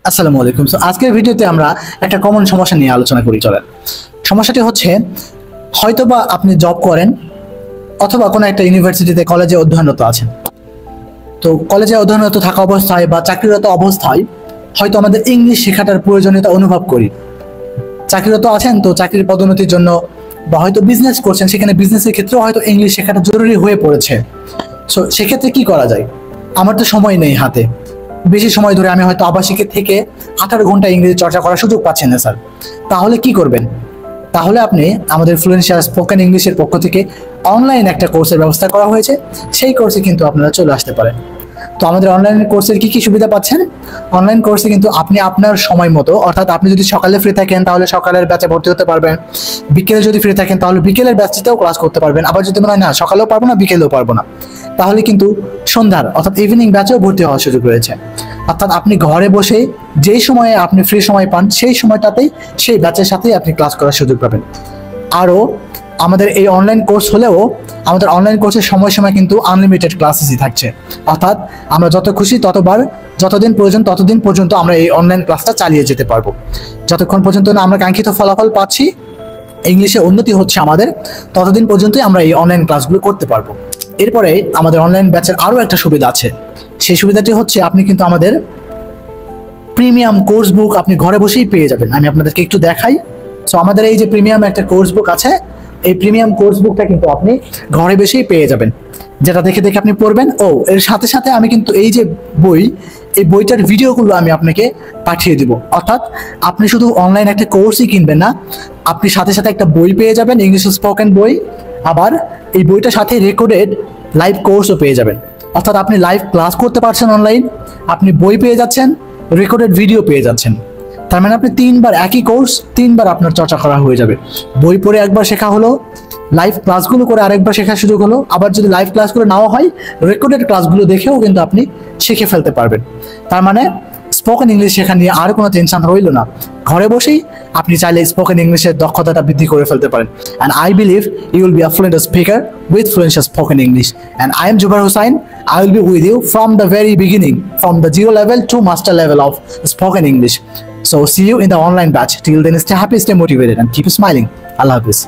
আসসালামু আলাইকুম। সো আজকের ভিডিওতে আমরা একটা কমন সমস্যা নিয়ে আলোচনা করি। চলেন, সমস্যাটি হচ্ছে হয়তোবা আপনি জব করেন অথবা কোনো একটা ইউনিভার্সিটিতে কলেজে অধ্যয়নরত আছেন। তো কলেজে অধ্যয়নরত থাকা অবস্থায় বা চাকরিরত অবস্থায় হয়তো আমাদের ইংলিশ শেখাটার প্রয়োজনীয়তা অনুভব করি। চাকরিরত আছেন তো চাকরির পদোন্নতির জন্য বা হয়তো বিজনেস করছেন, সেখানে বিজনেসের ক্ষেত্রেও হয়তো ইংলিশ শেখাটা জরুরি হয়ে পড়েছে। সো সেক্ষেত্রে কি করা যায়? আমার তো সময় নেই হাতে, বেশি সময় ধরে আমি হয়তো আবাসিকে থেকে 18 ঘন্টা ইংরেজি চর্চা করার সুযোগ পাচ্ছেন না স্যার। তাহলে কি করবেন? তাহলে আপনি আমাদের ফ্লুয়েন্সিয়াল স্পোকেন ইংলিশের পক্ষ থেকে অনলাইন একটা কোর্সের ব্যবস্থা করা হয়েছে। সেই কোর্সে কিন্তু আপনারা চলে আসতে পারেন। তো আমাদের অনলাইন কোর্সের কি কি সুবিধা পাচ্ছেন? অনলাইন কোর্সে কিন্তু আপনি আপনার সময় মতো, অর্থাৎ আপনি যদি সকালে ফ্রি থাকেন তাহলে সকালের ব্যাচে ভর্তি হতে পারবেন, বিকেলে যদি ফ্রি থাকেন তাহলে বিকেলের ব্যাচটাতেও ক্লাস করতে পারবেন। আবার যদি মনে হয় না সকালেও পারবো না বিকেলেও পারবো না, তাহলে কিন্তু সন্ধ্যার অর্থাৎ ইভিনিং ব্যাচেও ভর্তি হওয়ার সুযোগ রয়েছে। অর্থাৎ আপনি ঘরে বসে যেই সময়ে আপনি ফ্রি সময় পান সেই সময়টাতেই সেই ব্যাচের সাথেই আপনি ক্লাস করার সুযোগ পাবেন। আরও আমাদের এই অনলাইন কোর্স হলেও আমাদের অনলাইন কোর্সের সময় কিন্তু আনলিমিটেড ক্লাসেসই থাকছে। অর্থাৎ আমরা যত খুশি ততবার, যতদিন প্রয়োজন ততদিন পর্যন্ত আমরা এই অনলাইন ক্লাসটা চালিয়ে যেতে পারবো। যতক্ষণ পর্যন্ত না আমরা কাঙ্ক্ষিত ফলাফল পাচ্ছি, ইংলিশে উন্নতি হচ্ছে আমাদের, ততদিন পর্যন্তই আমরা এই অনলাইন ক্লাসগুলো করতে পারবো। এরপরে আমাদের অনলাইন ব্যাচের আরও একটা সুবিধা আছে। সেই সুবিধাটি হচ্ছে আপনি কিন্তু আমাদের প্রিমিয়াম কোর্স বুক আপনি ঘরে বসেই পেয়ে যাবেন। আমি আপনাদেরকে একটু দেখাই। সো আমাদের এই যে প্রিমিয়াম একটা কোর্স বুক আছে, এই প্রিমিয়াম কোর্স বুকটা কিন্তু আপনি ঘরে বসেই পেয়ে যাবেন, যেটা দেখে দেখে আপনি পড়বেন। ও এর সাথে সাথে আমি কিন্তু এই যে বই, এই বইটার ভিডিওগুলো আমি আপনাকে পাঠিয়ে দিব। অর্থাৎ আপনি শুধু অনলাইন একটা কোর্সই কিনবেন না, আপনি সাথে সাথে একটা বই পেয়ে যাবেন, ইংলিশ স্পোকেন বই। আবার এই বইটার সাথে রেকর্ডেড লাইভ কোর্সও পেয়ে যাবেন। অর্থাৎ আপনি লাইভ ক্লাস করতে পারছেন অনলাইন, আপনি বই পেয়ে যাচ্ছেন, রেকর্ডেড ভিডিও পেয়ে যাচ্ছেন। তার মানে আপনি 3 বার একই কোর্স 3 বার আপনার চর্চা করা হয়ে যাবে। বই পড়ে একবার শেখা হলো, লাইভ ক্লাসগুলো করে আরেকবার শেখার সুযোগ হলো। আবার যদি লাইভ ক্লাসগুলো নাও হয়, রেকর্ডেড ক্লাসগুলো দেখেও কিন্তু আপনি শিখে ফেলতে পারবেন। তার মানে স্পোকেন ইংলিশ শেখা নিয়ে আর কোনো টেনশন রইল না। ঘরে বসেই আপনি চাইলে স্পোকেন ইংলিশের দক্ষতাটা বৃদ্ধি করে ফেলতে পারেন। And I believe you will be a fluent speaker with Fluencial spoken English. And I am Zubair Hussain. I will be with you from the very beginning, from the 0 level to master level of spoken English. So see you in the online batch. Till then, stay happy, stay motivated, and keep smiling. Allah Hafiz.